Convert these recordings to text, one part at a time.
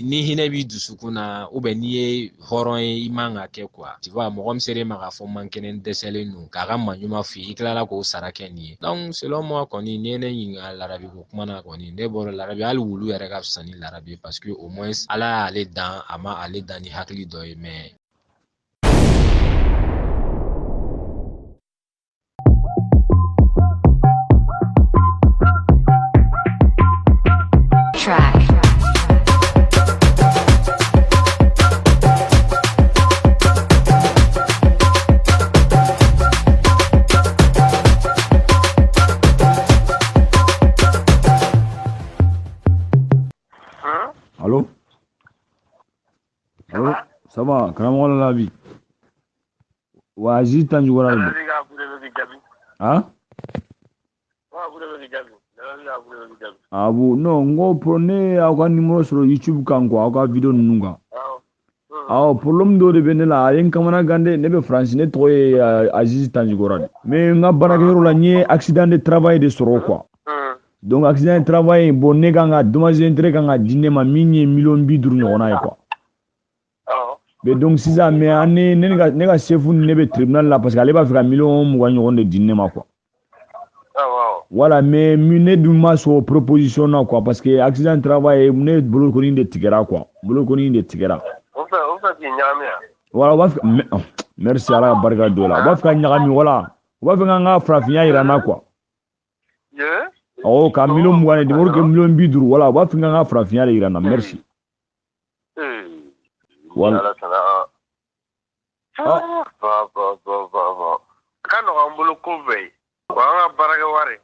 ni hinɛ b'i dusukun na ou bien n'i ye hɔrɔn ye i man ka kɛ quoi tu vois mɔgɔ min sera ma k'a fɔ man kɛnɛ dɛsɛlen don k'a ka maɲuman f'i ye i tilala k'o sara kɛ nin ye donc selon moi kɔni ni ye ne ɲininka larabi ko kuma na kɔni ne bɔra larabi hali wulu yɛrɛ ka fisa ni larabi parce que au moins ala y'ale dan a ma ale dan ni hakili dɔ ye mais track. Allô? Allô? Ça va? Karamɔgɔ la bi? Wa Aziz Tanjugora de. Hein? Abu non ngo prenez aw ka numéro sur YouTube kan quoi aw ka vidéo ninnu kan. Aw problème dɔ de bɛ ne la a ye n kamana gan dɛ ne bɛ France ne tɔgɔ ye Aziz Tanjugora de. Mais n ka baarakɛyɔrɔ la n ye accident de travail de sɔrɔ quoi. Donc accident de travail bon ne kan ka dommage d'intérêt kan ka di ne ma min ye $50,000 ɲɔgɔnna ye quoi. Mais donc sisan mais ani ne ka chef ne bɛ tribunal la parce que ale b'a fɛ ka $20,000 ɲɔgɔn de di ne ma quoi. Voilà mais ne dun ma sɔn proposition na quoi parce que accident de travail ne bolo kɔni de tigɛra quoi bolo kɔni de tigɛra. Voilà o b'a fɛ merci ala ka barika don la o b'a fɛ ka ɲagami voilà o b'a fɛ k'an ka farafinya yira n na quoi. Ka $20,000 de pour que $50,000 voilà o b'a fɛ k'an ka farafinya de yira n na merci. Voilà. Kan nɔgɔ bolo ko bɛɛ wa an ka baarakɛ wari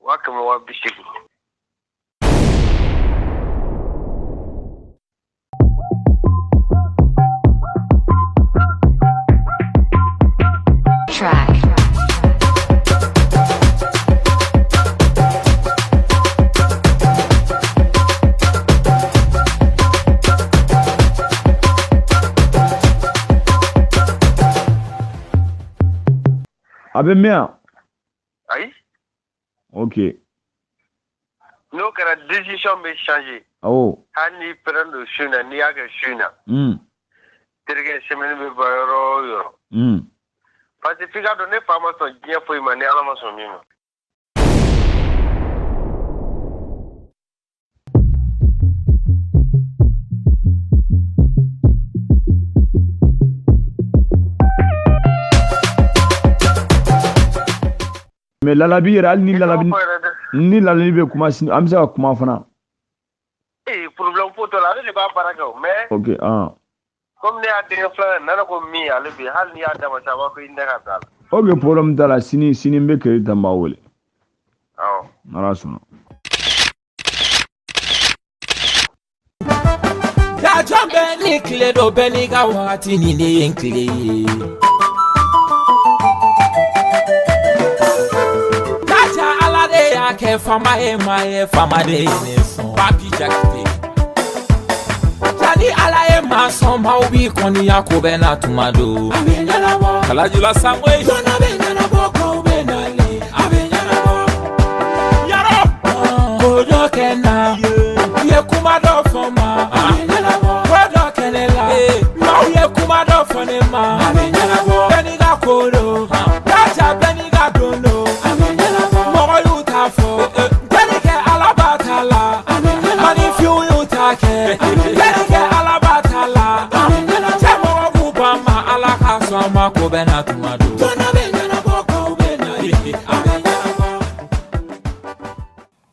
wa kɛmɛ wa bi seegin. Track. A bɛ mɛn yan? Ayi. Ok. N'o kɛra décision bɛ changer. Awɔ. Hali n'i pɛrɛn don su in na n'i y'a kɛ su in na. Terikɛ semaine bɛ ban yɔrɔ o yɔrɔ. Parce que f'i ka dɔn ne fa ma sɔn diɲɛ foyi ma ni ala ma sɔn min ma. Mais lalabi yɛrɛ hali ni lalabi bɛ kuma sini an bɛ se ka kuma fana. Problème foyi t'o la ale de b'a baara kɛ o mais. Ok comme ne y'a denkɛ filanan nana ko min ale bɛ hali n'i y'a d'a ma sisan a b'a fɔ i ne ka taa la. Ok problème t'a la sini n bɛ crédit ta n b'a wele. Awɔ. N'Ala sɔnna. Jajɔ bɛ ni tile dɔ bɛ n'i ka wagati ni ne ye n tile ye. Kɛ fama ye maa ye fama de ye ne sɔn papi jakite jani ala ye maa sɔn maaw b'i kɔniya ko bɛ na tuma do a bɛ ɲɛnabɔ kalajula sango ye jɔna bɛ ɲɛnabɔ kow bɛ nalen a bɛ ɲɛnabɔ yarɔ ko dɔ kɛ na i ye kuma dɔ fɔ ma a bɛ ɲɛnabɔ ko dɔ kɛ ne la maaw ye kuma dɔ fɔ ne ma a bɛ ɲɛnabɔ bɛɛ n'i ka ko do jaja bɛɛ n'i ka don do a bɛ ɲɛnabɔ mɔgɔ y'u ta fɔ bɛɛ kɛ ala b'a ta la manifinw y'u ta kɛ bɛɛ kɛ ala b'a ta la cɛ mɔgɔ b'u ban ma ala ka sɔn ma ko bɛ na tuma do jɔna bɛ ɲɛnabɔ kow bɛ na ye a bɛ ɲɛnabɔ.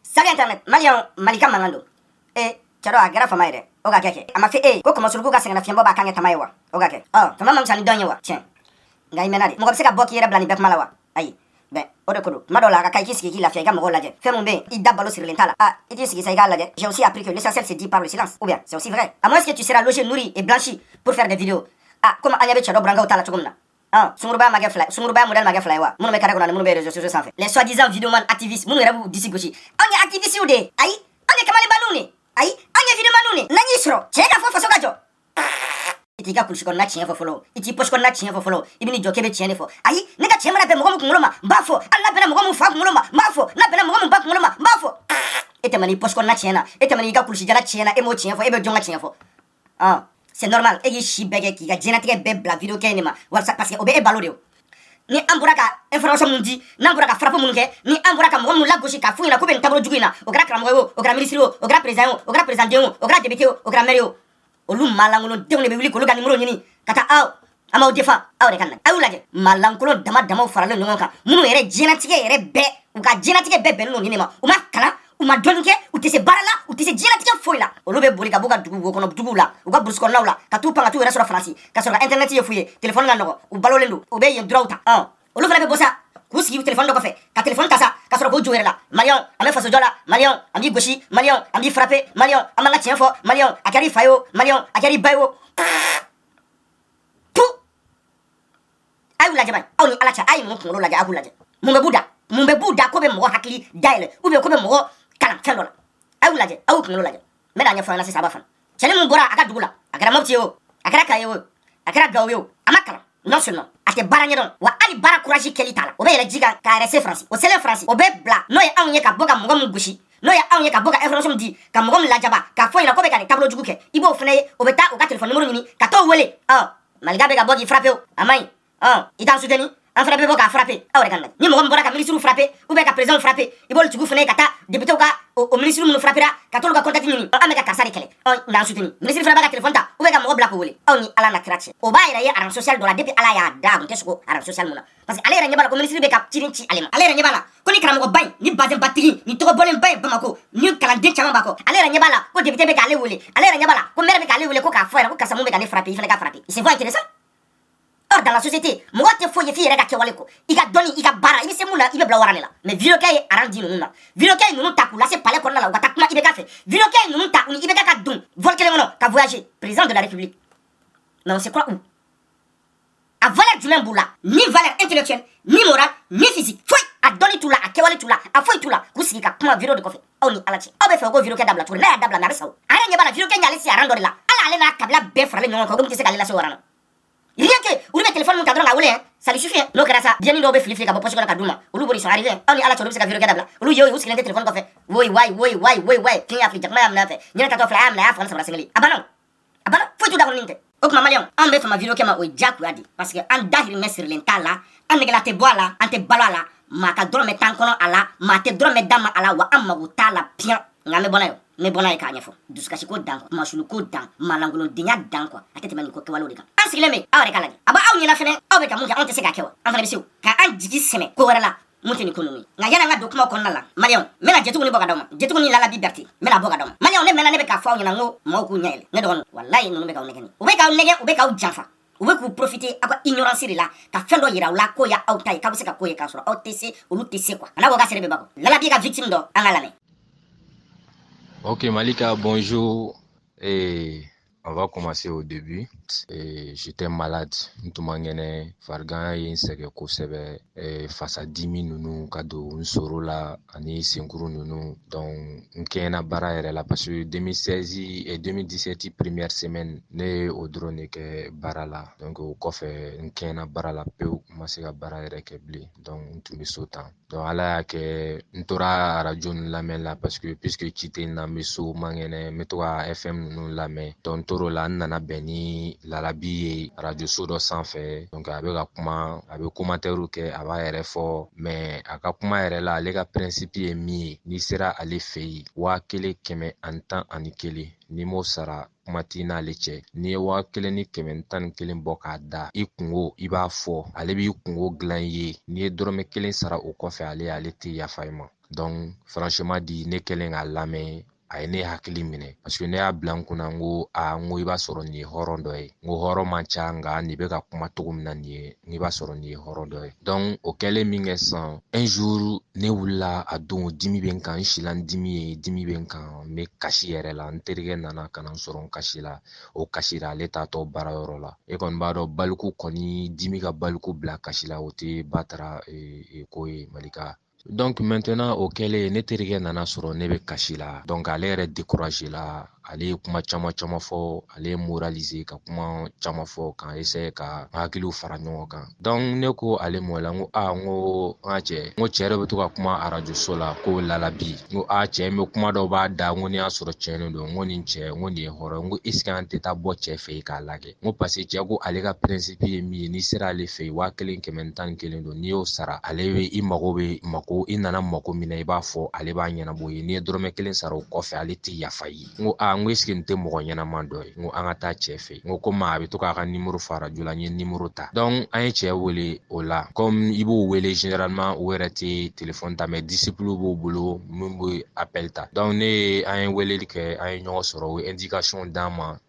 Salut internet malien malika mangan don cɛ dɔ a kɛra fama ye dɛ o ka kɛ a ma fɛ ko kɔmɔsuluku ka sɛgɛnnafiɲɛbɔ b'a kan kɛ tama ye wa o ka kɛ fama ma fisa ni dɔn ye wa tiɲɛ nka i mɛnna de mɔgɔ bɛ se ka bɔ k'i yɛrɛ bila nin bɛɛ kuma la wa ayi ben o de ko don tuma dɔw la a ka kan i k'i sigi k'i lafiya i ka mɔgɔw lajɛ fɛn mun bɛ yen i da balo sirilen t'a la i t'i sigi sa i k'a lajɛ j'ai aussi appris que l'essentiel c'est dit par le silence ou bien c'est aussi vrai à moins que tu seras logé nourri et blanchi pour faire des vidéos comme an ɲɛ bɛ cɛ dɔ burankaw t'a la cogo min na sungurubaya ma kɛ fila sungurubaya modèle ma kɛ fila ye wa minnu bɛ carré kɔnɔ ani minnu bɛ réseaux sociaux sanfɛ les soi-disant vidéoman activistes minnu yɛrɛ b'u disi gosi anw ye activistes de ye ayi anw ye kamalenbaninw de ayi anw ye videomanw de n'an y'i sɔrɔ cɛ ka fɔ faso ka jɔ i t'i ka kulusi kɔnɔna tiɲɛ fɔ fɔlɔ i t'i poche kɔnɔna tiɲɛ fɔ fɔlɔ i bɛ n'i jɔ k'e bɛ tiɲɛ de fɔ ayi ne ka tiɲɛ mana bɛn mɔgɔ min kunkolo ma n b'a fɔ hali n'a bɛnna mɔgɔ min fa kunkolo ma n b'a fɔ n'a bɛnna mɔgɔ min ba kunkolo ma n b'a fɔ e te mani poche kɔnɔna tiɲɛ na e te mani i ka kulusijala tiɲɛ na e m'o tiɲɛ fɔ e bɛ jɔn ka tiɲɛ fɔ c'est normal e k'i si bɛɛ kɛ k'i ka diɲɛnatigɛ bɛɛ bila vidéo kɛ in de ma walasa parce que o bɛ e balo de o ni an bɔra ka information mun di n'an bɔra ka frappe mun kɛ ni an bɔra ka mɔgɔ minnu lagosi k'a f'u ɲɛna k'u bɛ nin taabolo jugu in na o kɛra karamɔgɔ ye o o kɛra ministre o o kɛra président o o kɛra président den o o kɛra député o o kɛra maire o olu maalankolondenw de bɛ wuli k'olu ka numéro ɲini ka taa aw an b'aw défend aw de ka na a y'u lajɛ maalankolon dama damaw faralen ɲɔgɔn kan minnu yɛrɛ diɲɛnatigɛ yɛrɛ bɛɛ u ka diɲɛnatigɛ bɛɛ bɛnnen don nin de ma u ma kalan u ma dɔnni kɛ u tɛ se baara la u tɛ se diɲɛnatigɛ foyi la olu bɛ boli ka b'u ka dugu wo kɔnɔ duguw la u ka burusi kɔnɔnaw la ka t'u pan ka t'u yɛrɛ sɔrɔ faransi ka sɔrɔ ka internet ye f'u ye téléphone ka nɔgɔ u balolen don u bɛ yen droit ta olu fana bɛ bɔ sa k'u sigi téléphone dɔ kɔfɛ ka téléphone ta sa ka sɔrɔ k'u jo yɛrɛ la maliyɛnw an bɛ fasojɔ la maliyɛnw an b'i gosi maliyɛnw an b'i frappé maliyɛnw an b'an ka tiɲɛ fɔ maliyɛnw a kɛra i fa ye o maliyɛnw a kɛra i ba ye o a y'u lajɛ bani aw ni ala cɛ a ye ninnu kunkolo lajɛ a k'u lajɛ mun bɛ b'u da mun bɛ b'u da ko bɛ mɔgɔ hakili dayɛlɛ ou bien ko bɛ mɔgɔ kalan fɛn dɔ la a y'u lajɛ a y'u kunkolo lajɛ n bɛ n'a ɲɛfɔ an ɲɛna sisan a b'a faamu cɛnin mun bɔra a ka dugu la a kɛra mɔputi ye o a kɛra kaye o a kɛra gawo ye o a ma kalan non seulement a tɛ baara ɲɛdɔn wa hali baara courage kɛli t'a la o bɛ yɛlɛ ji kan k'a yɛrɛ se faransi o selen faransi o bɛ bila n'o ye anw ye ka bɔ ka mɔgɔ min gosi n'o ye anw ye ka bɔ ka information di ka mɔgɔ min lajaba k'a fɔ ɲɛna ko bɛ ka nin taabolo jugu kɛ i b'o fana ye o bɛ taa o ka téléphone numéro ɲini ka t'o wele maliga bɛ ka bɔ k'i frappé o a ma ɲi i t'an soutenir an fana bɛ bɔ k'a frappé aw yɛrɛ ka lajɛ ni mɔgɔ min bɔra ka ministre frappé ou bien ka président frappé i b'olu tigiw fana ye ka taa député ka o ministre minnu frappéra ka t'olu ka contact ɲini an bɛ ka karisa de kɛlɛ n'an soutenir ministre fana b'a ka téléphone ta ou bien ka mɔgɔ bila k'o wele aw ni ala na kira cɛ o b'a yɛrɛ ye arabe social dɔ la depuis ala y'a da a tun tɛ sogo arabe social mun na parce que ale yɛrɛ ɲɛ b'a la ko ministre bɛ ka ci ci ale ma ale yɛrɛ ɲɛ b'a la ko ni karamɔgɔ ba in ni bazɛn batigi ni tɔgɔ bɔlen ba ye Bamako ni kalanden caman b'a kɔ ale yɛrɛ ɲɛ b'a la ko député bɛ k'ale wele ale yɛrɛ ɲɛ b'a la ko maire bɛ k'ale wele ko k'a fɔ yɛrɛ ko karisa mun bɛ ka ne frappé i fana ka frappé il se voit intéressant. Or dans la société mɔgɔ tɛ foyi ye f'i yɛrɛ ka kɛwale kɔ i ka dɔnni i ka baara i bɛ se mun na i bɛ bila wara de la mais vidéo kɛ ye aran di ninnu na vidéo kɛ ye ninnu ta k'u lase palais kɔnɔna la u ka taa kuma IBK fɛ vidéo kɛ ye ninnu ta u ni IBK ka don vol kelen kɔnɔ ka voyager président de la république mais on se croit où a valeur jumɛn b'u la ni valeur intellectuelle ni morale ni physique foyi a dɔnni t'u la a kɛwale t'u la a foyi t'u la k'u sigi ka kuma vidéo de kɔfɛ aw ni ala cɛ aw bɛ fɛ ko vidéo kɛ dabila cogo di n'a y'a dabila mais a bɛ sa o a yɛrɛ ɲɛ b'a la vidéo kɛ ɲalen se aran dɔ de la hali ale n'a kabila bɛɛ faralen ɲɔgɔn kan o tɛ se k'ale lase o aran na rien que olu bɛ téléphone mun ta dɔrɔn ka wele ça lui suffit n'o kɛra sa biɲɛni dɔw bɛ fili fili ka bɔ poche kɔnɔ ka d'u ma olu b'o de sont arrivés aw ni ala cɛ olu bɛ se ka vidéo kɛ dabila olu ye o ye u sigilen tɛ téléphone kɔfɛ woyi kin y'a fili jakuma y'a minɛ a fɛ ɲinɛ tatɔ filɛ a y'a minɛ a y'a faga ni samara sengeli a banna foyi t'u da kɔnɔ nin tɛ o tuma maliyɛnw an bɛ fɛ ma vidéo kɛ ma o ye diyagoya de parce que an dahirimɛ sirilen t'a la an nɛgɛla tɛ bɔ a la an tɛ balo a la maa ka dɔrɔmɛ t'an kɔnɔ a la maa tɛ dɔrɔmɛ d'a ma a la wa an mago t'a la piyan nka an bɛ bɔ n'a ye n bɛ bɔ n'a ye k'a ɲɛfɔ dusukasi ko dan kumasulu ko dan maalankolondenya dan quoi a tɛ tɛmɛ nin ko kɛwalew de kan an sigilen bɛ aw yɛrɛ k'a lajɛ a b'aw ɲɛna fɛnɛ aw bɛ ka mun kɛ anw tɛ se k'a kɛ wa an fana bɛ se o ka an jigi sɛmɛ ko wɛrɛ la mun tɛ nin ko ninnu ye nka yanni an ka don kumaw kɔnɔna la maliyɛnw n bɛna jɛtugu ni bɔ ka d'aw ma jɛtugu ni lala bi berete n bɛna bɔ ka d'aw ma maliyɛnw ne mɛnna ne bɛ k'a fɔ aw ɲɛna n ko maaw k'u ɲɛ yɛlɛ ne dɔgɔninw walayi ninnu bɛ k'aw nɛgɛn u bɛ k'aw nɛgɛn u bɛ k'aw janfa u bɛ k'u profiter aw ka ignorance de la ka fɛn dɔ yira aw la k'o y'aw ta ye k'aw bɛ se ka ko ye k'a sɔrɔ aw tɛ se olu tɛ se quoi a n'a ko k'a sere bɛ ba kɔ lala bi ka victime dɔ an ka lamɛn. Ok Malika, bonjour. Et on va commencer au début. J'étais malade. Ntumangene fargan yin sege kosebe fasa dimi nunu kado nsoro la ani senkuru nunu donc nkena bara yɛrɛ la parce que 2016 et 2017 première semaine ne o drone ke bara la donc o kɔfɛ nkena bara la pew ma se ka bara yɛrɛ kɛ bilen donc ntumi so tan donc ala y'a kɛ n tora radio nu lamɛn la parce que puisque ci tɛ na me so mangɛnɛ me to ka FM nunu lamɛn donc toro la n nana bɛn ni lalabi ye radio so dɔ sanfɛ donc a bɛ ka kuma a bɛ commentaire kɛ a b'a yɛrɛ fɔ mais a ka kuma yɛrɛ la ale ka principe ye min ye n'i sera ale fɛ yen 1,111 n'i m'o sara kuma t'i n'ale cɛ n'i ye 1,111 bɔ k'a da i kungo i b'a fɔ ale b'i kungo dilan i ye n'i ye dɔrɔmɛ 1 sara o kɔfɛ ale tɛ yafa i ma donc franchement di ne kɛlen k'a lamɛn a ye ne hakili minɛ parce que ne y'a bila n kunna n ko i b'a sɔrɔ nin ye hɔrɔn dɔ ye n ko hɔrɔn man ca nka nin bɛ ka kuma cogo min na nin ye n b'a sɔrɔ nin ye hɔrɔn dɔ ye donc o kɛlen min kɛ sisan un jour ne wulila a don dimi bɛ n kan n sila n dimi bɛ n kan n bɛ kasi yɛrɛ la n terikɛ nana ka na n sɔrɔ n kasi la o kasi la ale taatɔ baarayɔrɔ la e kɔni b'a dɔn baliku kɔni dimi ka baliku bila kasi la o tɛ batara ko ye Malika Donc maintenant au kɛlen ne terikɛ nana sɔrɔ ne bɛ kasi la, donc ale yɛrɛ découragé la, ale ye kuma caman caman fɔ, ale ye moraliser ka kuma caman fɔ k'an essayer ka hakiliw fara ɲɔgɔn kan. Donc ne ko ale mɔ la, n ko n ko n ka cɛ, n ko cɛ yɛrɛ bɛ to ka kuma radio so la ko lalabi, n ko cɛ n bɛ kuma dɔw b'a da, n ko n'i y'a sɔrɔ tiɲɛnen don, n ko nin cɛ, n ko nin ye hɔrɔn, n ko est ce que an tɛ taa bɔ cɛ fɛ yen k'a lajɛ, n ko parce que cɛ ko ale ka principe ye min ye, n'i sera ale fɛ yen 1511 don, n'i y'o sara ale bɛ i nana mako min na i b'a fɔ ale b'a ɲɛnabɔ ye, n'i ye dɔrɔmɛ 1 sara o kɔfɛ ale tɛ yafa i ye. N ko n ko est ce que nin tɛ mɔgɔ ɲɛnaman dɔ ye, n ko an ka taa cɛ fɛ yen, n ko komi a bɛ to k'a ka numéro fɔ radio la, n ye numéro ta, donc an ye cɛ wele o la, comme i b'o wele généralement o yɛrɛ tɛ téléphone ta mais disciple b'o bolo min bɛ appel ta, donc an ye weleli kɛ, an ye ɲɔgɔn sɔrɔ, o ye indication d'an ma.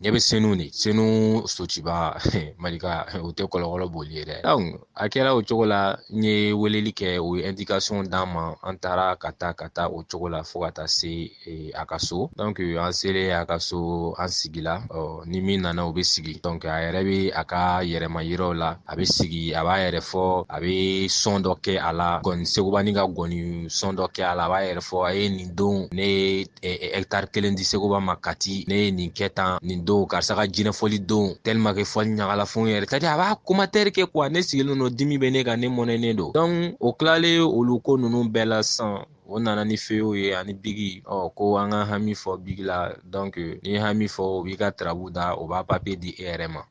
Ne bɛ Senu de, Senu Sotiba Malika o tɛ kɔlɔkɔlɔ boli ye dɛ. Donc a kɛra o cogo la, n ye weleli kɛ, o ye indication d'an ma, an taara ka taa o cogo la fo ka taa se a ka so. Donc an selen a ka so, an sigila, ni min nana o bɛ sigi, donc a yɛrɛ bɛ a ka yɛrɛma yiraw la, a bɛ sigi, a b'a yɛrɛ fɔ, a bɛ son dɔ kɛ a la, gɔni Segubani ka gɔni son dɔ kɛ a la, a b'a yɛrɛ fɔ, a ye nin don ne ye hectare 1 di Seguba ma Kati, ne ye nin kɛ tan, nin don karisa ka jinɛfɔli don, tellement que fɔli ɲagala fɛnw yɛrɛ, c'est-à-dire a b'a commentaire kɛ quoi, ne sigilen don, dimi bɛ ne kan, ne mɔnɛnen don. Donc o tilalen olu ko ninnu bɛɛ la sisan, o nana ni Feyo ye ani Bigi, ko an ka hami fɔ Bigi la, donc ni hami fɔ o b'i ka tarabu da, o b'a papier di e yɛrɛ ma.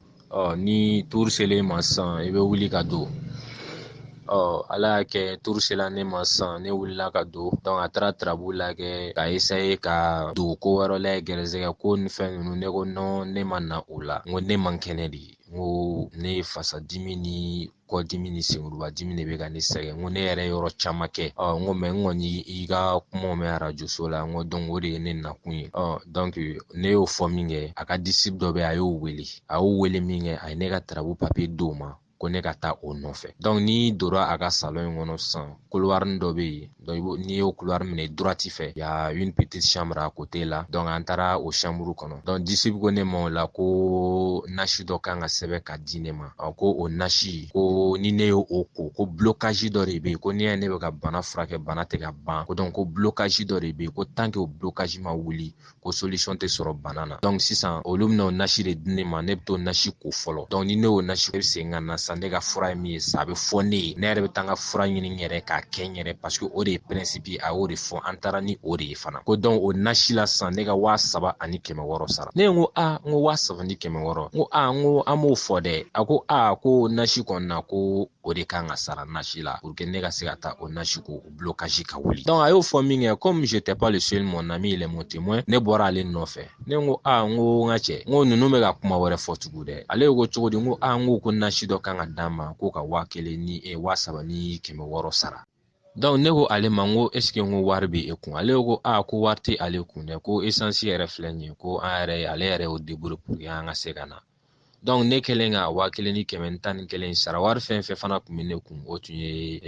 Ni tour selen ma sisan, i bɛ wuli ka don. Ala y'a kɛ tour sela ne ma sisan, ne wulila ka don, donc a taara tarabu lajɛ ka essayer ka don ko wɛrɛ la gɛrɛsɛgɛ ko ni fɛn ninnu, ne ko non, ne ma na o la, n ko ne man kɛnɛ de, n ko ne ye fasa dimi ni kɔdimi ni senkuruba dimi de bɛ ka ne sɛgɛn, n ko ne yɛrɛ yɔrɔ caman kɛ, n ko mais n kɔni i ka kumaw mɛn radio so la, n ko donc o de ye ne nakun ye. Donc ne y'o fɔ min kɛ, a ka disciple dɔ bɛ yen, a y'o wele min kɛ, a ye ne ka tarabu papier d'o ma, ko ne ka taa o nɔfɛ. Donc n'i donna a ka salon in kɔnɔ sisan, couloir dɔ bɛ yen, donc n'i y'o couloir minɛ droite fɛ, y a une petite chambre à côté la, donc an taara o chambre kɔnɔ, donc disciple ko ne ma o la ko nasi dɔ kan ka sɛbɛn ka di ne ma, ko o nasi, ko ni ne y'o ko, ko blocage dɔ de bɛ yen, ko n'i y'a ne bɛ ka bana furakɛ, bana tɛ ka ban, ko donc ko blocage dɔ de bɛ yen, ko tant que o blocage ma wuli, ko solution tɛ sɔrɔ bana na. Donc sisan olu bɛna o nasi de di ne ma, ne bɛ t'o nasi ko fɔlɔ, donc ni ne y'o nasi, ne bɛ segin ka na sisan, ne ka fura ye min ye sisan, a bɛ fɔ ne ye, ne yɛrɛ bɛ taa n ka fura ɲini n yɛrɛ k'a kɛ n yɛrɛ, parce que o de ye principe, a y'o de fɔ, an taara ni o de ye fana, ko donc o nasi la sisan ne ka 3700 sara. Ne ko n ko 3700, n ko n ko an b'o fɔ dɛ, a ko ko nasi kɔni na, ko o de kan ka sara nasi la pour que ne ka se ka taa o nasi ko o blocage ka wuli. Donc a y'o fɔ min kɛ, comme j'étais pas le seul, mon ami il est mon témoin, ne bɔra ale nɔfɛ, ne ko n ko n ka cɛ, n ko ninnu bɛ ka kuma wɛrɛ fɔ tugun dɛ, ale ko cogo di, n ko ko nasi dɔ kan ka d'a ma, ko ka 3700 sara. Donc ne ko ale ma, n ko est ce que n ko wari bɛ e kun, ale ko ko wari tɛ ale kun dɛ, ko essence yɛrɛ filɛ nin ye, ko ale yɛrɛ y'o débrouiller pour que an ka se ka na. Donc ne kɛlen ka 1111 sara, wari fɛn fɛn fana tun bɛ ne kun, o tun ye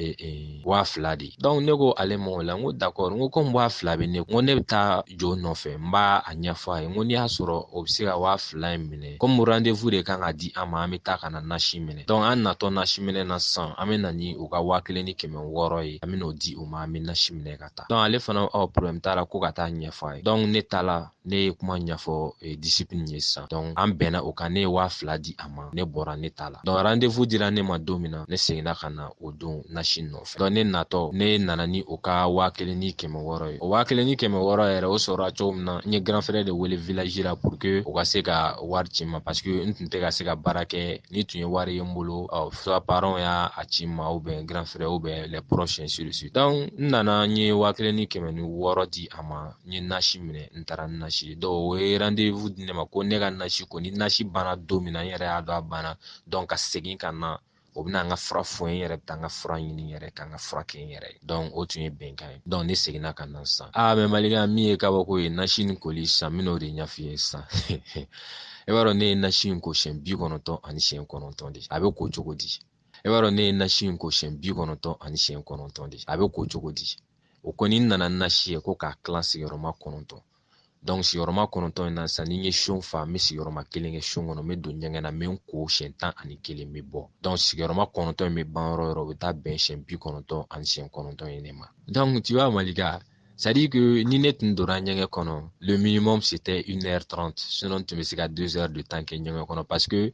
2000 de. Donc ne ko ale ma o la, n ko d'accord, n ko comme 2000 bɛ ne kun, n ko ne bɛ taa jo nɔfɛ, n b'a ɲɛfɔ a ye, n ko n'i y'a sɔrɔ o bɛ se ka 2000 in minɛ, comme rendez-vous de kan ka di an ma, an bɛ taa ka na nasi minɛ. Donc an natɔ nasi minɛ na sisan, an bɛ na ni o ka 1600 ye, an bɛ n'o di o ma, an bɛ nasi minɛ ka taa. Donc ale fana problème t'a la, ko ka taa ɲɛfɔ a ye. Donc ne taala, ne ye kuma ɲɛfɔ discipline ye sisan, donc an bɛnna o kan, ne ye 2000 di a ma, ne bɔra, ne taala. Donc rendez-vous dira ne ma don min na, ne seginna ka na o don nasi nɔfɛ. Donc ne natɔ, ne nana ni o ka 1600 ye. O 1600 yɛrɛ o sɔrɔla cogo min na, n ye grand frère de wele village la pour que o ka se ka wari ci ma, parce que n tun tɛ ka se ka baara kɛ, ni tun ye wari ye n bolo, soit parents y'a ci ma, ou bien grand frère, ou bien les proches, ainsi de suite. Donc n nana, n ye 1600 di a ma, n ye nasi minɛ, n taara nasi. Donc o ye rendez-vous di ne ma, ko ne ka nasi ko, ni nasi banna don min na, n yɛrɛ y'a dɔn a banna, donc ka segin ka na, o bɛna an ka fura fɔ n yɛrɛ bɛ taa an ka fura ɲini n yɛrɛ, k'an ka fura kɛ n yɛrɛ ye. Donc o tun ye bɛnkan ye. Donc ne seginna ka na sisan. Mais Malika, min ye kabako ye, nasi ni koli sisan, n bɛn'o de ɲɛf'i ye sisan. E b'a dɔn ne ye nasi in ko siɲɛ 99 de, a bɛ ko cogo di? E b'a dɔn ne ye nasi in ko siɲɛ 99 de, a bɛ ko cogo di? O kɔni nana nasi ye ko k'a tilan sigiyɔrɔma 9. donc sigiyɔrɔma 9 in na sisan ni n ye son fa n bɛ sigiyɔrɔma 1 kɛ son kɔnɔ n bɛ don ɲɛgɛn na n bɛ n ko siɲɛ 11 n bɛ bɔ donc sigiyɔrɔma 9 in bɛ ban yɔrɔ yɔrɔ o bɛ taa bɛn siɲɛ 90 ani siɲɛ 9 in de ma donc tu vois Malika, c'est-à-dire que ni ne tun donna ɲɛgɛn kɔnɔ le minimum c'était 1h30 sinon tun bɛ se ka 2 heures de temps kɛ ɲɛgɛn kɔnɔ parce que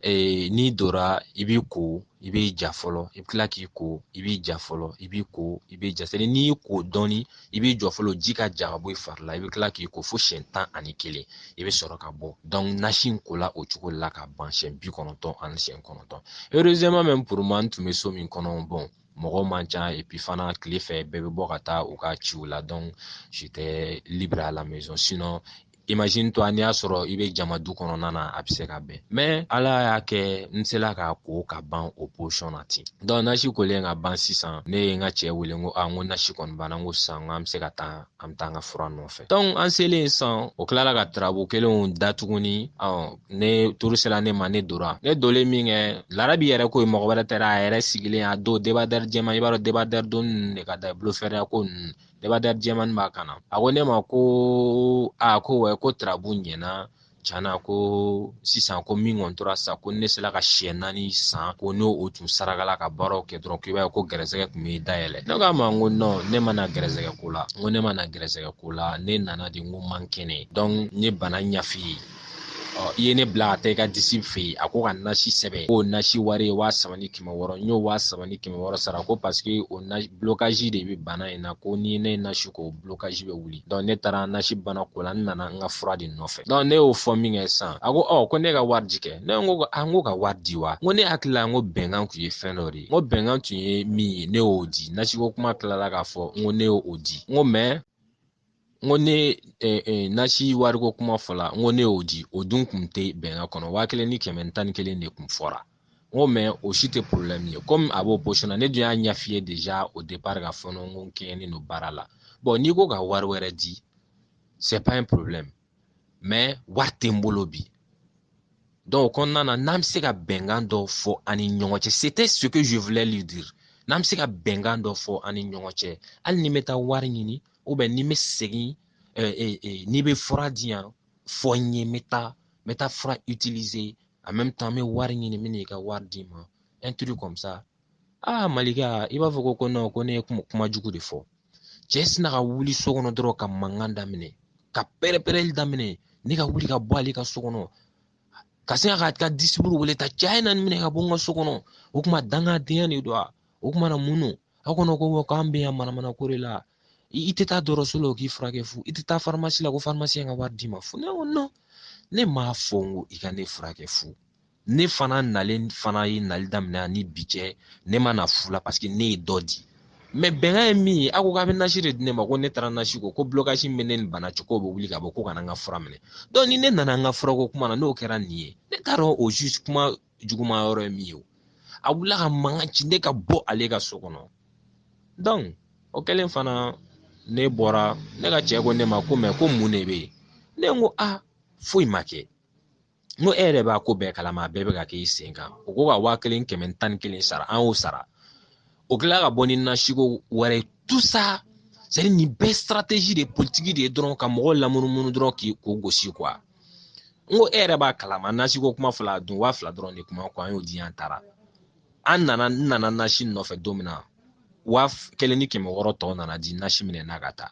n'i donna i b'i ko i b'i ja fɔlɔ i bɛ tila k'i ko i b'i ja fɔlɔ i b'i ko i b'i ja c'est-à-dire n'i y'i ko dɔɔni i b'i jɔ fɔlɔ ji ka ja ka bɔ i fari la i bɛ tila k'i ko fo siɲɛ 11 i bɛ sɔrɔ ka bɔ donc nasi in kola o cogo la ka ban siɲɛ 90 ani siɲɛ 9 heureusement même pour moi n tun bɛ so min kɔnɔ bon mɔgɔw man ca et puis fana tile fɛ bɛɛ bɛ bɔ ka taa u ka ciw la donc j'étais libre à la maison sinon imagine toi n'i y'a sɔrɔ i bɛ jama du kɔnɔna na a bɛ se ka bɛn mais ala y'a kɛ n sela k'a ko ka ban o position na ten donc nasi kolen ka ban sisan ne ye n ka cɛ wele n ko n ko nasi kɔni banna n ko sisan n ko an bɛ se ka taa an bɛ taa an ka fura nɔfɛ donc an selen sisan o tilala ka tarabu kelenw da tuguni ne turu sera ne ma ne donna ne donnen min kɛ larabi yɛrɛ ko ye mɔgɔ wɛrɛ tɛ a yɛrɛ sigilen a don débardeur jɛman i b'a dɔn débardeur donni de ka da bolo fɛrɛya ko ninnu débardeur jɛman b'a kan na a ko ne ma ko ko wɛ ko tarabu ɲɛna tiɲɛna ko sisan ko min kɔni tora sa ko ne sera ka siɲɛ 4 san ko n'o o tun sarakala ka baaraw kɛ dɔrɔn k'i b'a ye ko gɛrɛsɛgɛ tun bɛ dayɛlɛ ne k'a ma n ko non ne ma na gɛrɛsɛgɛ ko la n ko ne ma na gɛrɛsɛgɛ ko la ne nana de n ko man kɛnɛ donc n ye bana ɲɛf'i ye i ye ne bila ka taa i ka disi fɛ yen a ko ka nasi sɛbɛn k'o nasi wari ye 3,600 n y'o 3,600 sara ko parce que o blocage de bɛ bana in na ko ni ne ye nasi ko blocage bɛ wuli donc ne taara nasi bana ko la n nana n ka fura de nɔfɛ donc ne y'o fɔ min kɛ sisan a ko ko ne ka wari di kɛ ne ko n ko ka wari di wa n ko ne hakili la n ko bɛnkan tun ye fɛn dɔ de ye n ko bɛnkan tun ye min ye ne y'o di nasi ko kuma tilala k'a fɔ n ko ne y'o di n ko mais n ko ne nasi wariko kuma fɔla n ko ne y'o di o dun kun tɛ bɛnkan kɔnɔ 1,11 de kun fɔra n ko mais o si tɛ problème ye comme a b'o position na ne dun y'a ɲɛf'i ye déjà au départ ka fɔ n ko n kɛɲɛnen don baara la bon n'i ko ka wari wɛrɛ di c'est pas un problème mais wari tɛ n bolo bi donc o kɔnɔna na n'an bɛ se ka bɛnkan dɔ fɔ ani ɲɔgɔn cɛ c'était ce que je voulais lui dire n'an bɛ se ka bɛnkan dɔ fɔ ani ɲɔgɔn cɛ hali ni n bɛ taa wari ɲini ou bien ni bɛ segin ni bɛ fura di yan fɔ n ye n bɛ taa fura utiliser en même temps n bɛ wari ɲini n bɛ n'i ka wari d'i ma un truc comme ça Malika i b'a fɔ ko non ko ne ye kuma jugu de fɔ cɛ sina ka wuli so kɔnɔ dɔrɔn ka mankan daminɛ ka pɛrɛ-pɛrɛli daminɛ ne ka wuli ka bɔ ale ka so kɔnɔ ka sin ka disiburu wele ta cɛ ye na minɛ ka bɔ n ka so kɔnɔ o kuma dangadenya de don o kuma na mun don aw kɔnɔ ko k'an bɛ yan manamana ko de la i tɛ taa dɔrɔso la o k'i furakɛ fu i tɛ taa pharmacie la ko pharmacien ka wari d'i ma fu ne ko non ne m'a fɔ n ko i ka ne furakɛ fu ne fana nalen fana ye nali daminɛ ni bi cɛ ne ma na fu la parce que ne ye dɔ di mais bɛnkan ye min ye a ko k'a bɛ nasi de di ne ma ko ne taara nasi ko blocage bɛ ne ni bana cɛ k'o bɛ wuli ka bɔ ko kana n ka fura minɛ donc ni ne nana n ka furako kuma na n'o kɛra nin ye ne t'a dɔn o juste kuma juguman yɔrɔ ye min ye o a wulila ka mankan ci ne ka bɔ ale ka so kɔnɔ donc o kɛlen fana ne bɔra ne ka cɛ ko ne ma ko mais ko mun de bɛ yen ne ko foyi ma kɛ n ko e yɛrɛ b'a ko bɛɛ kalama a bɛɛ bɛ ka kɛ i sen kan o ko ka 1,11 sara an y'o sara o kila ka bɔ ni nasiko wɛrɛ tout ça c'est nin bɛɛ stratégie de politique de ye dɔrɔn ka mɔgɔw lamunumunu dɔrɔn k'o gosi quoi n ko e yɛrɛ b'a kalama nasiko kuma fɔla a dun 2,000 dɔrɔn de kuma ko an y'o di an taara n nana nasi nɔfɛ don min na 1,600 tɔ nana di nasi minɛ n'a ka taa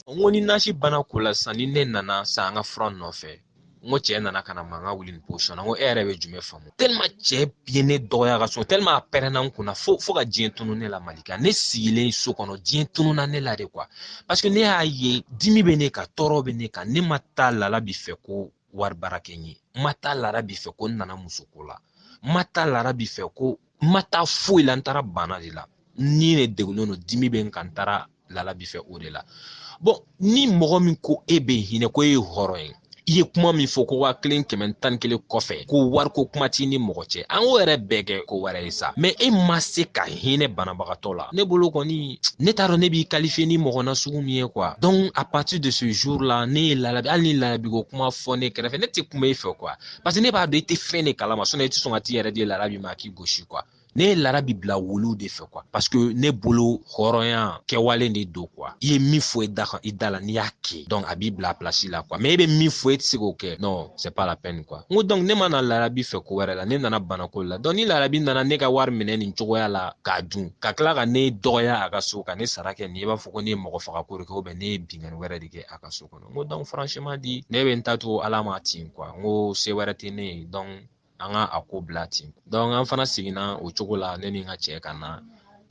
n ko ni nasi bana ko la sisan ni ne nana sa an ka fura nɔfɛ n ko cɛ nana ka na mankan wuli nin position na n ko e yɛrɛ bɛ jumɛn faamu tellement cɛ ye ne dɔgɔya ka so tellement a pɛrɛnna n kunna fo ka diɲɛ tunu ne la Malika ne sigilen so kɔnɔ diɲɛ tununa ne la de quoi parce que ne y'a ye dimi bɛ ne kan tɔɔrɔ bɛ ne kan ne ma taa lala bi fɛ ko wari baara kɛ n ye n ma taa lara bi fɛ ko n nana musoko la n ma taa lara bi fɛ ko n ma taa foyi la n taara bana de la ni ne degunnen don dimi bɛ n kan n taara lala bi fɛ o de la bon ni mɔgɔ min ko e bɛ hinɛ ko e ye hɔrɔn ye i ye kuma min fɔ ko 1,11 kɔfɛ ko wari ko kuma t'i ni mɔgɔ cɛ an k'o yɛrɛ bɛɛ kɛ ko wɛrɛ ye sa mais e ma se ka hinɛ banabagatɔ la ne bolo kɔni ne t'a dɔn ne b'i qualifier ni mɔgɔ na sugu min ye quoi donc à partir de ce jour là ne ye lalabi hali ni lalabi ko kuma fɔ ne kɛrɛfɛ ne tɛ kuma e fɛ quoi parce que ne b'a dɔn i tɛ fɛn de kalama sinon i tɛ sɔn ka t'i yɛrɛ di lalabi ma k'i gosi quoi ne larabi bila wulu de fɛ quoi parce que ne bolo hɔrɔnya kɛwale de do quoi i ye min fɔ i da la n'i y'a kɛ donc a b'i bila place la quoi mais i bɛ min fɔ i tɛ se k'o kɛ non c'est pas la peine quoi n ko donc ne ma na larabi fɛ ko wɛrɛ la ne nana banako la donc ni larabi nana ne ka wari minɛ nin cogoya la k'a dun ka tila ka ne dɔgɔya a ka so ka ne sara kɛ nin i b'a fɔ ko ne ye mɔgɔ faga ko de kɛ ou bien ne ye bingani wɛrɛ de kɛ a ka so kɔnɔ n ko donc franchement dit ne bɛ n ta to ala ma ten quoi n ko se wɛrɛ tɛ ne ye donc an ka a ko bila ten donc an fana seginna o cogo la ne ni n ka cɛ ka na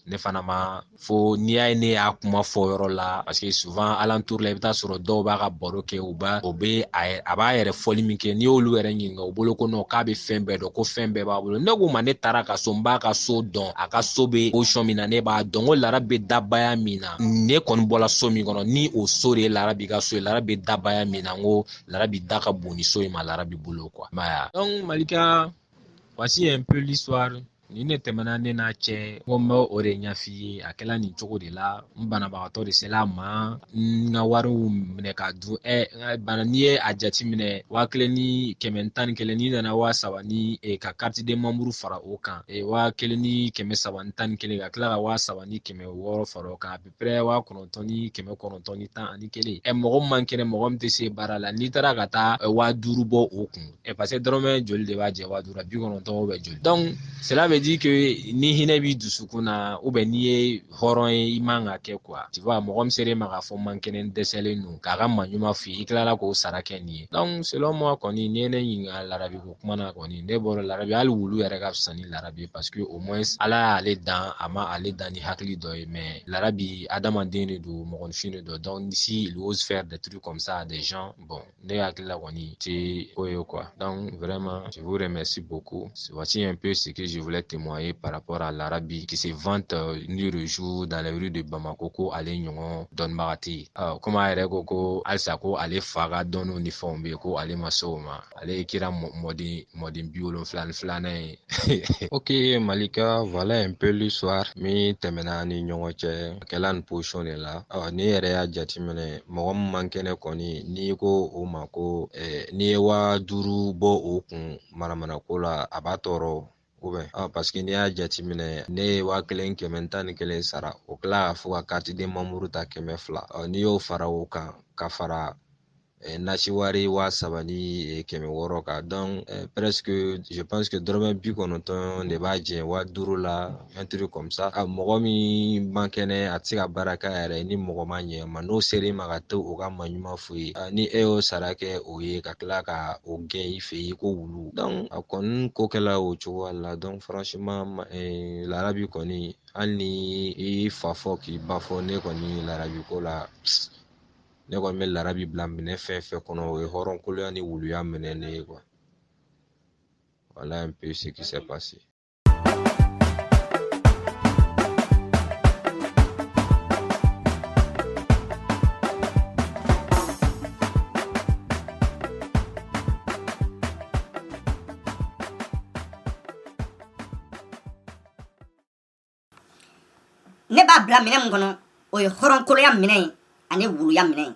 ne fana ma fo n'i y'a ye ne y'a kuma fɔ yɔrɔ la parce que souvent alentour la i bɛ taa sɔrɔ dɔw b'a ka baro kɛ a b'a yɛrɛ fɔli min kɛ n'i y'olu yɛrɛ ɲininka u bolo ko non k'a bɛ fɛn bɛɛ dɔn ko fɛn bɛɛ b'a bolo ne ko ma ne taara ka so n b'a ka so dɔn a ka so bɛ position min na ne b'a dɔn ko lara bɛ dabaya min na ne kɔni bɔra so min kɔnɔ ni o so de ye lara b'i ka so ye lara bɛ dabaya min na n ko lara b'i da ka bon ni so in ma lara b'i bolo quoi donc Malika voici un peu l'histoire ni ne tɛmɛna ne n'a cɛ ko n bɛ o de ɲɛf'i ye a kɛla nin cogo de la n banabagatɔ de sela a ma n ka wariw minɛ k'a dun bana n'i ye a jati minɛ 1,11 n'i nana 3,000 ni ka carte de membre fara o kan 1,311 ka tila ka 3,600 fara o kan à peu près 9,911 mɔgɔ man kɛnɛ mɔgɔ min tɛ se baara la n'i taara ka taa 5,000 bɔ o kun parce que dɔrɔmɛ joli de b'a jɛ 5,000 90 bɛ joli donc cela veut dire que ni hinɛ b'i dusukun na ou bien n'i ye hɔrɔn ye i man ka kɛ quoi tu vois mɔgɔ min sera ma k'a fɔ man kɛnɛ dɛsɛlen don k'a ka maɲuman f'i ye i tilala k'o sara kɛ nin ye donc selon moi kɔni ni ye ne ɲininka larabi ko kuma na kɔni ne bɔra larabi hali wulu yɛrɛ ka fisa ni larabi parce que au moins ala y'ale dan a ma ale dan ni hakili dɔ ye mais larabi adamaden de don mɔgɔnifin de don donc si il ose faire des trucs comme ça à des gens bon ne hakili la kɔni c'est o ye quoi donc vraiment je vous remercie beaucoup voici un peu ce que je voulais témoigner par rapport à l'Arabie qui se vante nuit et jour dans les rues de Bamako ko ale ɲɔgɔn dɔnnibaga tɛ yen comme a yɛrɛ ko halisa ko ale fa ka dɔnniw ni fɛnw bɛ yen ko ale ma se o ma ale kɛra mɔden 72 ye ok Malika voilà un peu l'histoire min tɛmɛna ni ɲɔgɔn cɛ a kɛla nin position de la ni yɛrɛ y'a jateminɛ mɔgɔ min man kɛnɛ kɔni n'i ko o ma ko n'i ye 5,000 bɔ o kun manamanako la a b'a tɔɔrɔ parce que n'i y'a jateminɛ ne ye 1,111 sara o tila ka fɔ ka carte de membre ta 200 n'i y'o fara o kan ka fara nasi wari 3,000 ni 600 kan donc presque je pense que dɔrɔmɛ 90 de b'a jɛ 5,000 la un truc comme ça mɔgɔ min man kɛnɛ a tɛ se ka baara kɛ a yɛrɛ ni mɔgɔ ma ɲɛ ma n'o sera ma ka to o ka maɲuman f'u ye ni e y'o sara kɛ o ye ka tila ka o gɛn i fɛ yen ko wulu donc a kɔni ko kɛla o cogoya la donc franchement larabi kɔni hali ni i fa fɔ k'i ba fɔ ne kɔni larabi ko la ne kɔni bɛ larabi bila minɛ fɛn fɛn kɔnɔ o ye hɔrɔnkoloya ni wuluya minɛ ne ye quoi voilà un peu ce qui s'est passé. Ne b'a bila minɛ mun kɔnɔ o ye hɔrɔnkoloya minɛ ye ani wuluya minɛ ye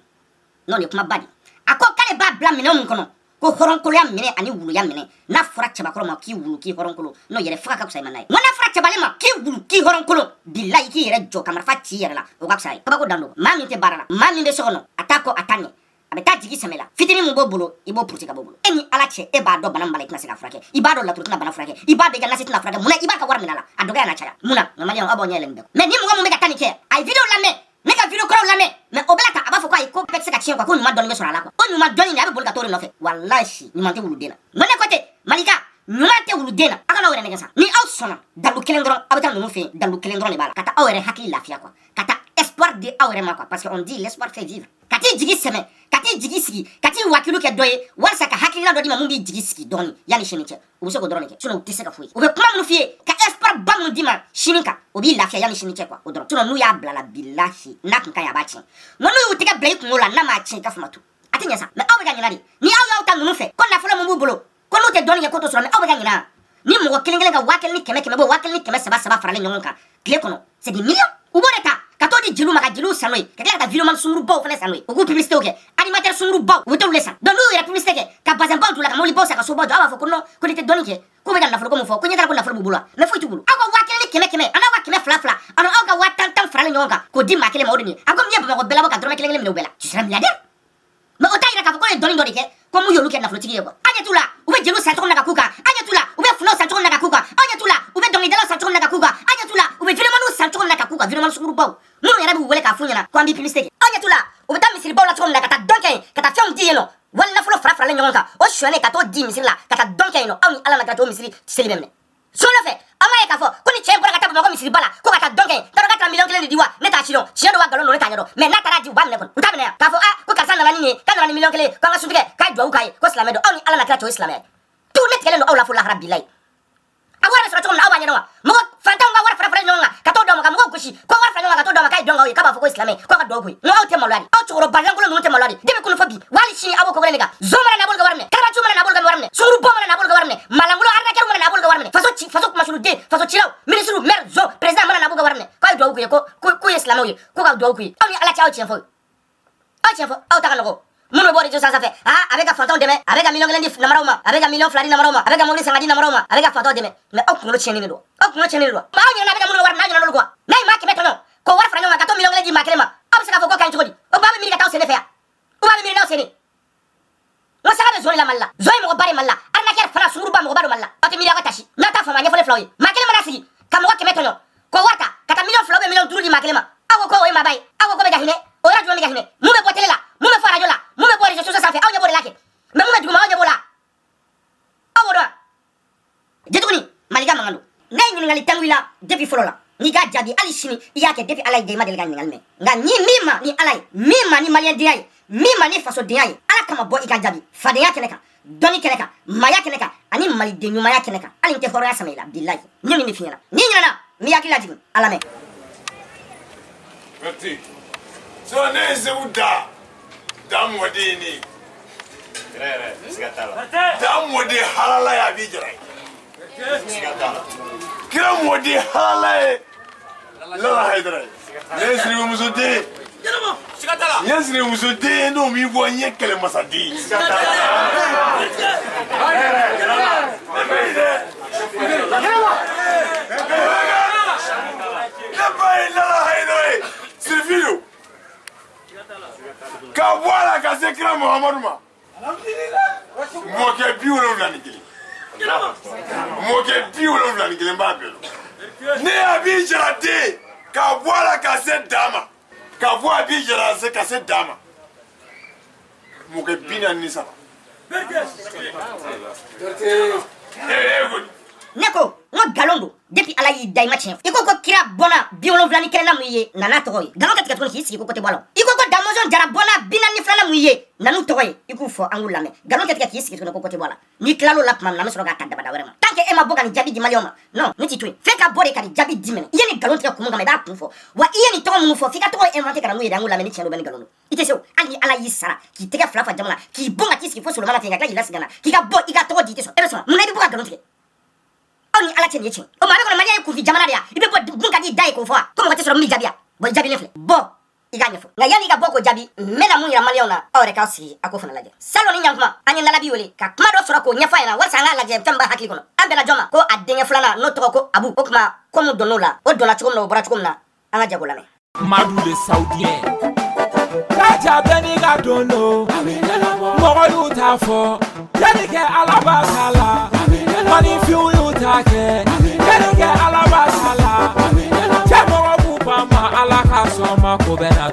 n'o de kuma ba di a ko k'ale b'a bila minɛ mun kɔnɔ ko hɔrɔnkoloya minɛ ani wuluya minɛ n'a fɔra cɛbakɔrɔ ma k'i wulu k'i hɔrɔnkolo n'o yɛrɛ faga ka fisa i ma n'a ye n'a fɔra cɛbale ma k'i wulu k'i hɔrɔnkolo bilahi k'i yɛrɛ jɔ ka marifa ci i yɛrɛ la o ka fisa ye kabako dan don maa min tɛ baara la maa min bɛ so kɔnɔ a t'a kɔ a t'a ɲɛ a bɛ taa jigi sɛmɛ la fitinin min b'o bolo i b'o puruti ka b'o bolo e ni ala cɛ e b'a dɔn bana min b'a la i tɛna se ka furakɛ i b'a dɔn laturu tɛna bana furakɛ i b'a dɔn i ka nasi tɛna furakɛ munna i b'a ka wari minɛ a la a dɔgɔya n'a caya munna ɲamaliyɛnw aw b'aw ɲɛ yɛlɛ nin bɛɛ mais ni mɔgɔ min bɛ ka taa nin kɛ a ye vidéo lamɛn ne ka vidéo kɔrɔw lamɛn mais o bɛɛ la ta a b'a fɔ ko ayi ko bɛɛ tɛ se ka tiɲɛ quoi ko ɲuman dɔɔni bɛ sɔrɔ a la quoi o ɲuman dɔɔni de a bɛ boli ka t'o de nɔfɛ walahi ɲuman tɛ wuluden na n ko ne ko ten Malika ɲuman tɛ wuluden na a kana aw yɛrɛ nɛgɛ sa ni aw sɔnna dalu kelen dɔrɔn aw bɛ taa ninnu fɛ yen dalu kelen dɔrɔn de b'a la ka taa aw yɛrɛ hakili lafiya quoi ka taa espoir di aw yɛrɛ ma quoi parce que on dit l'espoir fait vivre ka t'i jigi sɛmɛ ka t'i jigi sigi ka t'i wakilu kɛ dɔ ye walasa ka hakilina dɔ d'i ma mun b'i jigi sigi dɔɔni yanni sini cɛ u bɛ se k'o dɔrɔn de kɛ sinon u tɛ se ka foyi u bɛ kuma minnu f'i ye ka espoir ba minnu d'i ma sini kan o b'i lafiya yanni sini cɛ quoi o dɔrɔn sinon n'u y'a bila la bilahi n'a kun ka ɲi a b'a tiɲɛ nka n'u y'u tɛgɛ bila i kunkolo la n'a m'a tiɲɛ i ka fama tu a tɛ ɲɛ sa mais aw bɛ ka ɲinɛ de ni aw y'aw ta ninnu fɛ ko nafolo min b'u bolo ko n'u tɛ dɔɔni kɛ ko t'o sɔrɔ mais aw bɛ ka ɲinɛ ni mɔgɔ kelen kelen ka 1,000 ni 100 bɔ 1,000 ni 300 faralen ɲɔgɔn kan tile kɔnɔ c'est des millions u b'o de ta ka t'o di jeliw ma ka jeliw san n'o ye ka tila ka taa vidéoman sungurubaw fana san n'o ye u k'u publicité kɛ animateur sungurubaw u bɛ t'olu de san donc n'u yɛrɛ publicité kɛ ka bazɛnbaw d'u la ka mɔbilibaw san ka sobaw jɔ aw b'a fɔ ko non ko n'i tɛ dɔɔni kɛ ko be na nafolo ko mo fo ko nyata ko nafolo bubula me fo itubulu ako wa kele keme ana wa keme fla ana aga wa tan frale nyonga ko di makele mo dini ako mye ba ko bela ba ka drome kele me bela tu seras milliardaire mais o tayira ka ko le doni doni ke ko mu yolu ke nafolo tigi ko anya tula ube jelu sa to na ka kuka anya tula ube funo sa to na ka kuka anya tula ube dongi dela sa to na ka kuka anya tula ube vile manu sa to na ka kuka vile manu suru baw munu yara bi wele ka funya na ko ambi publicité anya tula ube ta misiri baw la to na ka ta donke ka ta fiam di no wala nafolo fra le nyonga o shone ka to di misiri la ka ta donke no aw ala na ka to misiri seli memne so le fait amaye ka fo ko ni chembo ka ta mo ko misiri bala ko ka ta donke ta ka 3 millions kele di wa ne ta chino chino wa galon no ta nyado mais na ta di wa mne ko utabne ka fo ko ka sana nani ka na millions kele ko nga sundige ka do kai ko islamedo aw ala na ka to islamedo tout net kele no aw la fo la rabbilai awara so to na awanya no mo fanta nga wara fra nyonga ka to do mo ka mo ko shi ko wara fra nyonga ka to do ma kai donga ka ba fo ko islame ko ka do ko no aw te malwadi aw to ro balan ko no te malwadi debe ko no fabi wali shi abo ko wala nega zomara na bol ga warne kala chuma na bol ga warne suru bomara na bol ga warne malangulo arna keru na bol ga warne faso ko masulu de faso chiraw ministre maire zo president mana na bol ga warne ko do ko islamo yi ko ka do ko aw ni ala cha aw chefo aw ta kanoko muno bori jo sa fe avec fanton deme avec million ngelendi na maroma avec million flari na maroma avec mogli sangadi na maroma avec fanton deme mais ok ngolo cheni ndo ma nya na avec muno war na nya no ko nay ma ke beto ko war franyo ma ka to million ngelendi ma kelema am saka fo ko kan chodi o ba mi ka taw sene fe o ba mi na sene mo saka be zoli la malla zoy mo bari malla arna ker fara suru ba mo bari malla ati mi ka tashi na ta fa ma nya fo le floy ma kelema na sigi kam ko ke beto ko warta kata million flow be million turu di ma kelema awo ko e ma bay awo ko be jahine o radio mi jahine mu be botele la mu be fara jola mu be bori so sa fe aw nya bori lake mais mu be duguma aw nya bola awo do jetuni maliga mangalo nay ni ngali tangwila depuis folola ni ga jabi ali shini yake depuis alay de madel ganni ngalme nga ni mima ni alay mima ni malien diay mima ni faso diay ala kama bo iga jabi fade yake neka doni keneka maya keneka ani mali de nyuma yake neka ali nke horo ya samela billahi ni ni finyana ni nyana mi yakila jigu alame Berti so ne zeuda dam wadini rere sigatala dam wadi halala ya bijira sigatala kira wadi halala la haydra yesri musude sigatala yesri musude no mi voye kele masadi sigatala ka wala ka sekra Muhammadu ma alhamdulillah mo ke biwolo vlanigili mba belo ne abijara de ka wala ka se dama ka vo abijara se ka se dama mo ke bina ni sa neko ngo galondo depuis ala yi day match iko ko kira bona biolo vlani kena muye nana toy galon ka tikatko hisi ko kote balo iko ko damojon jara bona binani flana muye nanu toy iko fo angula me galon ka tikatko hisi ko kote bala ni klalo lapman na mesro ga kadda bada werema tanke ema boga ni jabi di malioma non ni titwe feka bore ka di jabi di mene yeni galon tikatko mo ga me da pufo wa yeni to mo fo fika to inventer kana muye da angula me ni chelo ben galon ite so ali ala yi sara ki tega flafa jamala ki bonga tisi fo solo mana tinga ka ila sigana ki ga bo iga to di so ebe so mun na bi boga galon tikatko oni ala chen yechen o ma ko manya ku fi jamana dia ibe bo bunga di dai ko fo ko mo ti so mi jabia bo jabi le fle bo iganya fo nga yani ga bo ko jabi mena mun ya maliona ore ka si akofo na laje salo ni nyankuma anya na labi wole ka kuma do soro ko nya fa na warsa nga laje tamba hakili kono ambe na joma ko adenye fulana no to ko abu o kuma ko mu donola o dona chukum no bora chukum na anga jagola me madu le saudien ka jabeni ga dono mo yu ta fo yani ke alaba sala mani fiu yu ta ke yani ke alaba sala chamo buba ma alaka so ma ko bena